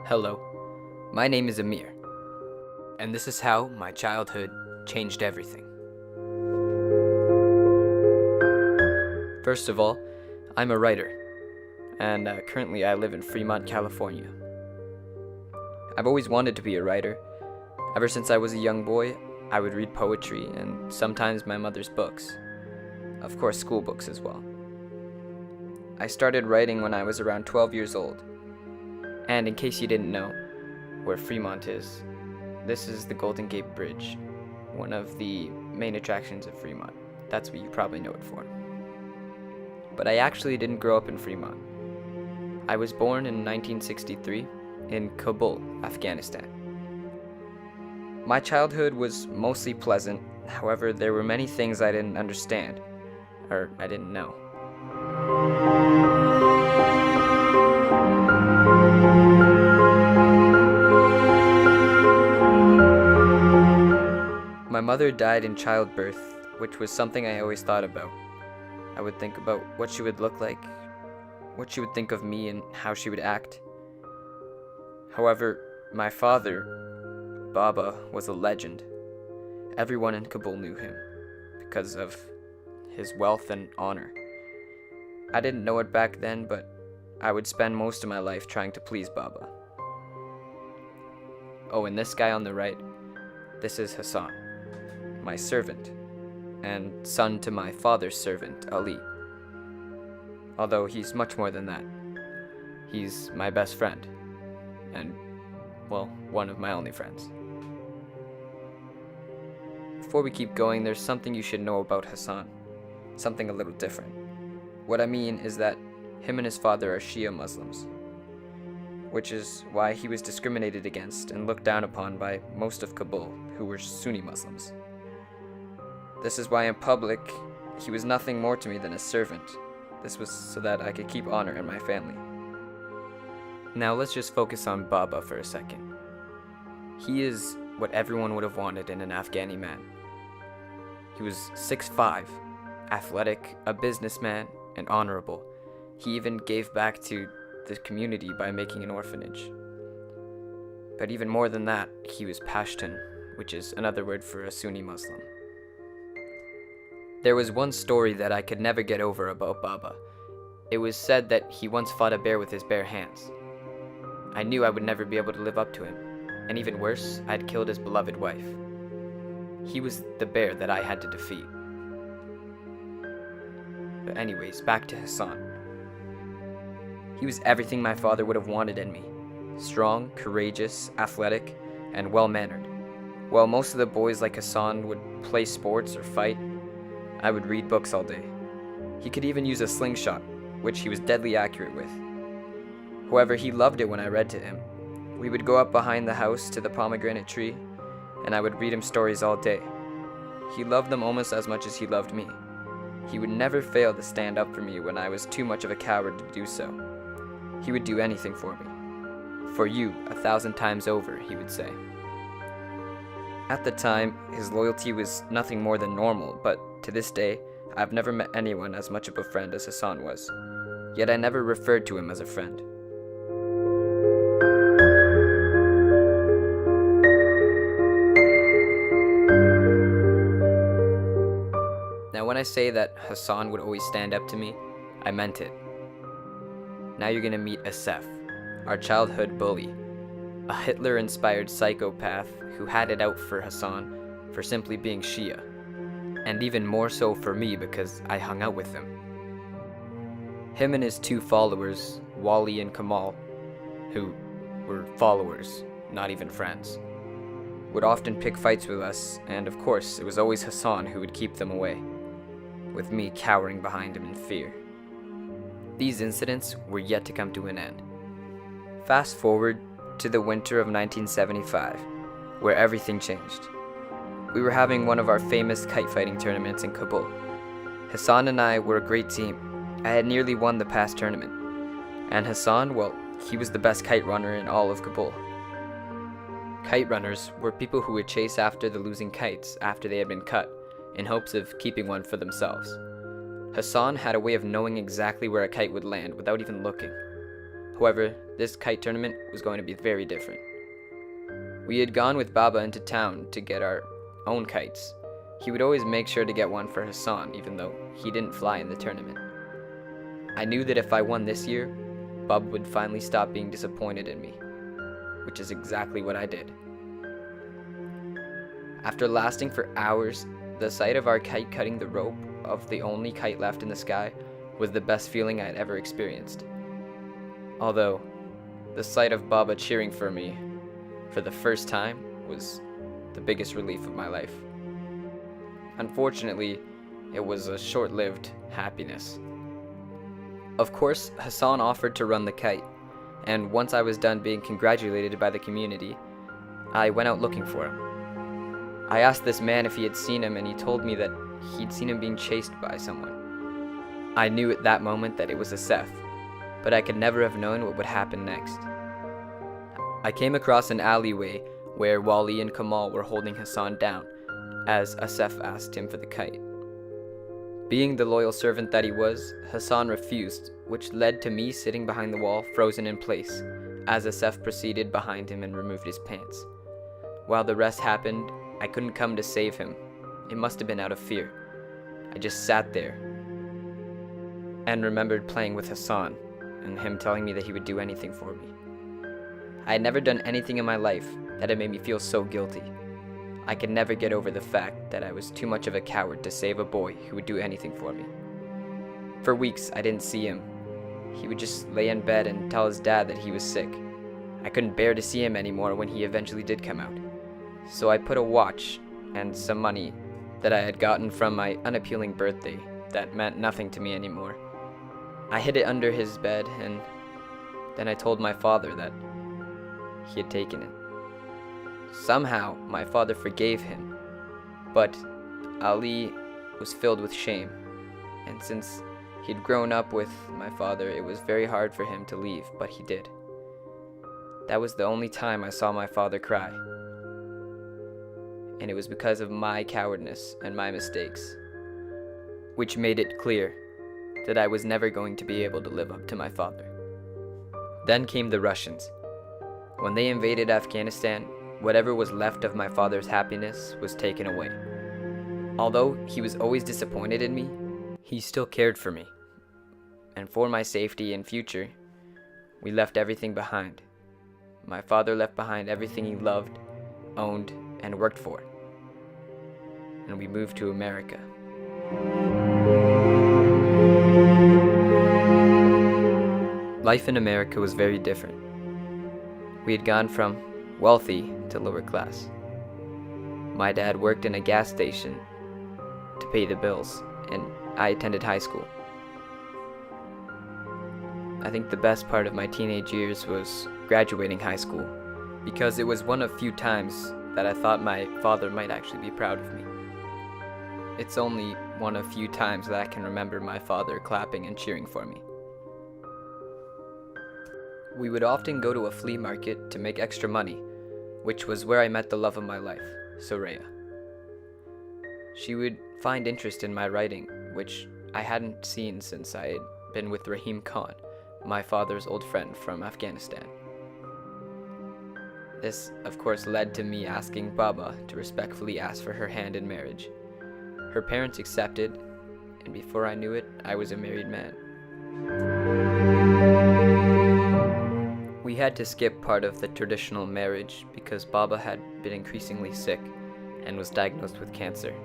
Hello, my name is Amir, and this is how my childhood changed everything. First of all, I'm a writer, and currently I live in Fremont, California. I've always wanted to be a writer. Ever since I was a young boy, I would read poetry and sometimes my mother's books. Of course, school books as well. I started writing when I was around 12 years old. And in case you didn't know where Fremont is, this is the Golden Gate Bridge, one of the main attractions of Fremont. That's what you probably know it for. But I actually didn't grow up in Fremont. I was born in 1963 in Kabul, Afghanistan. My childhood was mostly pleasant. However, there were many things I didn't understand, or I didn't know. My mother died in childbirth, which was something I always thought about. I would think about what she would look like, what she would think of me, and how she would act. However, my father, Baba, was a legend. Everyone in Kabul knew him because of his wealth and honor. I didn't know it back then, but I would spend most of my life trying to please Baba. Oh, and this guy on the right, this is Hassan, my servant, and son to my father's servant, Ali. Although he's much more than that. He's my best friend, and, well, one of my only friends. Before we keep going, there's something you should know about Hassan, something a little different. What I mean is that him and his father are Shia Muslims, which is why he was discriminated against and looked down upon by most of Kabul, who were Sunni Muslims. This is why in public, he was nothing more to me than a servant. This was so that I could keep honor in my family. Now let's just focus on Baba for a second. He is what everyone would have wanted in an Afghani man. He was 6'5", athletic, a businessman, and honorable. He even gave back to the community by making an orphanage. But even more than that, he was Pashtun, which is another word for a Sunni Muslim. There was one story that I could never get over about Baba. It was said that he once fought a bear with his bare hands. I knew I would never be able to live up to him, and even worse, I'd killed his beloved wife. He was the bear that I had to defeat. But anyways, back to Hassan. He was everything my father would have wanted in me. Strong, courageous, athletic, and well-mannered. While most of the boys like Hassan would play sports or fight, I would read books all day. He could even use a slingshot, which he was deadly accurate with. However, he loved it when I read to him. We would go up behind the house to the pomegranate tree, and I would read him stories all day. He loved them almost as much as he loved me. He would never fail to stand up for me when I was too much of a coward to do so. He would do anything for me. For you, 1,000 times over, he would say. At the time, his loyalty was nothing more than normal, but to this day, I've never met anyone as much of a friend as Hassan was. Yet I never referred to him as a friend. Now when I say that Hassan would always stand up to me, I meant it. Now you're gonna meet Asef, our childhood bully, a Hitler-inspired psychopath who had it out for Hassan for simply being Shia, and even more so for me because I hung out with him. Him and his two followers, Wally and Kamal, who were followers, not even friends, would often pick fights with us, and of course, it was always Hassan who would keep them away, with me cowering behind him in fear. These incidents were yet to come to an end. Fast forward to the winter of 1975, where everything changed. We were having one of our famous kite fighting tournaments in Kabul. Hassan and I were a great team. I had nearly won the past tournament. And Hassan, well, he was the best kite runner in all of Kabul. Kite runners were people who would chase after the losing kites after they had been cut, in hopes of keeping one for themselves. Hassan had a way of knowing exactly where a kite would land without even looking. However, this kite tournament was going to be very different. We had gone with Baba into town to get our own kites. He would always make sure to get one for Hassan, even though he didn't fly in the tournament. I knew that if I won this year, Baba would finally stop being disappointed in me, which is exactly what I did. After lasting for hours, the sight of our kite cutting the rope of the only kite left in the sky was the best feeling I had ever experienced. Although, the sight of Baba cheering for me for the first time was the biggest relief of my life. Unfortunately, it was a short-lived happiness. Of course, Hassan offered to run the kite, and once I was done being congratulated by the community, I went out looking for him. I asked this man if he had seen him, and he told me that he'd seen him being chased by someone. I knew at that moment that it was Asef, but I could never have known what would happen next. I came across an alleyway where Wally and Kamal were holding Hassan down, as Asef asked him for the kite. Being the loyal servant that he was, Hassan refused, which led to me sitting behind the wall, frozen in place, as Asef proceeded behind him and removed his pants. While the rest happened, I couldn't come to save him. It must have been out of fear. I just sat there and remembered playing with Hassan and him telling me that he would do anything for me. I had never done anything in my life that had made me feel so guilty. I could never get over the fact that I was too much of a coward to save a boy who would do anything for me. For weeks, I didn't see him. He would just lay in bed and tell his dad that he was sick. I couldn't bear to see him anymore when he eventually did come out. So I put a watch and some money that I had gotten from my unappealing birthday that meant nothing to me anymore. I hid it under his bed, and then I told my father that he had taken it. Somehow, my father forgave him, but Ali was filled with shame, and since he'd grown up with my father, it was very hard for him to leave, but he did. That was the only time I saw my father cry, and it was because of my cowardness and my mistakes, which made it clear that I was never going to be able to live up to my father. Then came the Russians. When they invaded Afghanistan, whatever was left of my father's happiness was taken away. Although he was always disappointed in me, he still cared for me. And for my safety and future, we left everything behind. My father left behind everything he loved, owned, and worked for. And we moved to America. Life in America was very different. We had gone from wealthy to lower class. My dad worked in a gas station to pay the bills, and I attended high school. I think the best part of my teenage years was graduating high school, because it was one of few times that I thought my father might actually be proud of me. It's only one of few times that I can remember my father clapping and cheering for me. We would often go to a flea market to make extra money, which was where I met the love of my life, Soraya. She would find interest in my writing, which I hadn't seen since I had been with Rahim Khan, my father's old friend from Afghanistan. This, of course, led to me asking Baba to respectfully ask for her hand in marriage. Her parents accepted, and before I knew it, I was a married man. We had to skip part of the traditional marriage because Baba had been increasingly sick and was diagnosed with cancer.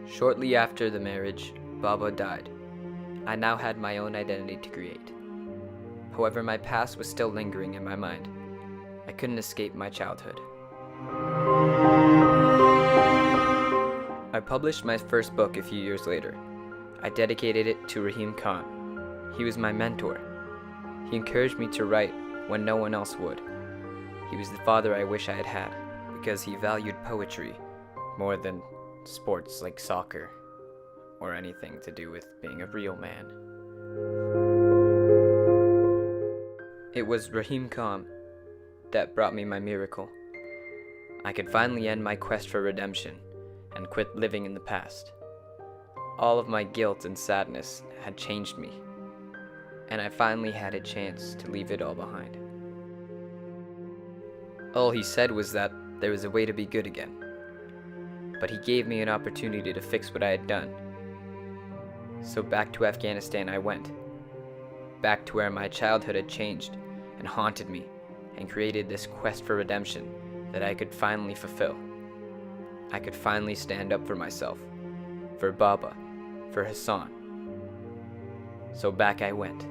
Shortly after the marriage, Baba died. I now had my own identity to create. However, my past was still lingering in my mind. I couldn't escape my childhood. I published my first book a few years later. I dedicated it to Rahim Khan. He was my mentor. He encouraged me to write when no one else would. He was the father I wish I had had, because he valued poetry more than sports like soccer or anything to do with being a real man. It was Rahim Khan that brought me my miracle. I could finally end my quest for redemption and quit living in the past. All of my guilt and sadness had changed me. and I finally had a chance to leave it all behind. All he said was that there was a way to be good again, but he gave me an opportunity to fix what I had done. So back to Afghanistan I went, back to where my childhood had changed and haunted me, and created this quest for redemption that I could finally fulfill. I could finally stand up for myself, for Baba, for Hassan. So back I went,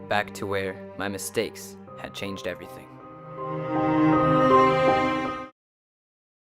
back to where my mistakes had changed everything.